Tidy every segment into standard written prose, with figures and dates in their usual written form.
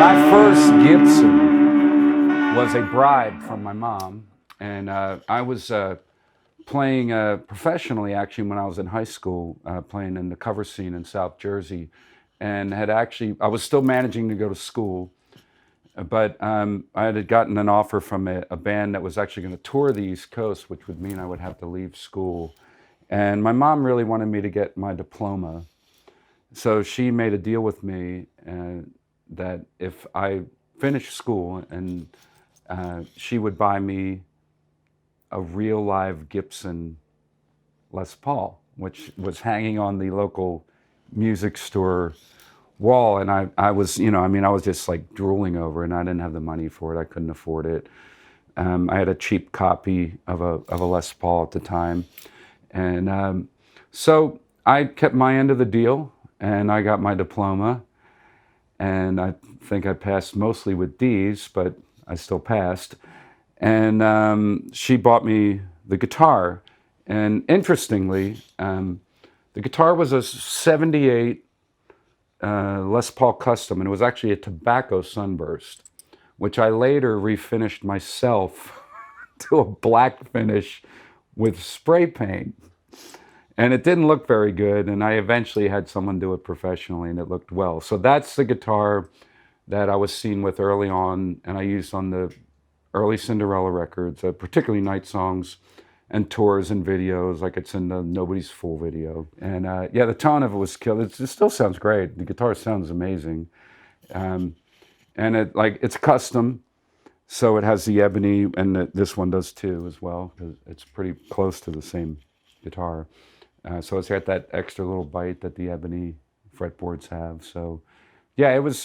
My first Gibson was a bribe from my mom, and I was playing professionally actually when I was in high school, playing in the cover scene in South Jersey, and I was still managing to go to school, but I had gotten an offer from a band that was actually going to tour the East Coast, which would mean I would have to leave school. And my mom really wanted me to get my diploma. So she made a deal with me that if I finished school and she would buy me a real live Gibson Les Paul, which was hanging on the local music store wall. And I was, I was just like drooling over it, and I didn't have the money for it. I couldn't afford it. I had a cheap copy of a Les Paul at the time. And so I kept my end of the deal, and I got my diploma. And I think I passed mostly with D's, but I still passed. And she bought me the guitar. And interestingly, the guitar was a 78 Les Paul Custom, and it was actually a tobacco sunburst, which I later refinished myself to a black finish with spray paint. And it didn't look very good, and I eventually had someone do it professionally, and it looked well. So that's the guitar that I was seen with early on, and I used on the early Cinderella records, particularly Night Songs and tours and videos, like it's in the Nobody's Fool video. And yeah, the tone of it was killed. It still sounds great. The guitar sounds amazing. And it's custom, so it has the ebony, and this one does too as well, because it's pretty close to the same guitar. So it's got that extra little bite that the ebony fretboards have. So yeah, it was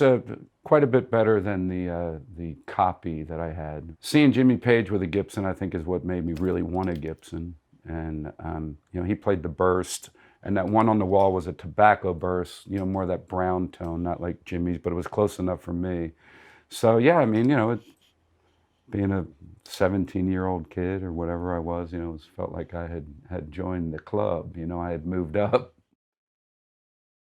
quite a bit better than the copy that I had. Seeing Jimmy Page with a Gibson, I think, is what made me really want a Gibson. And he played the burst, and that one on the wall was a tobacco burst, more of that brown tone, not like Jimmy's, but it was close enough for me. So yeah, I mean, being a 17-year-old kid or whatever I was, it felt like I had joined the club. I had moved up.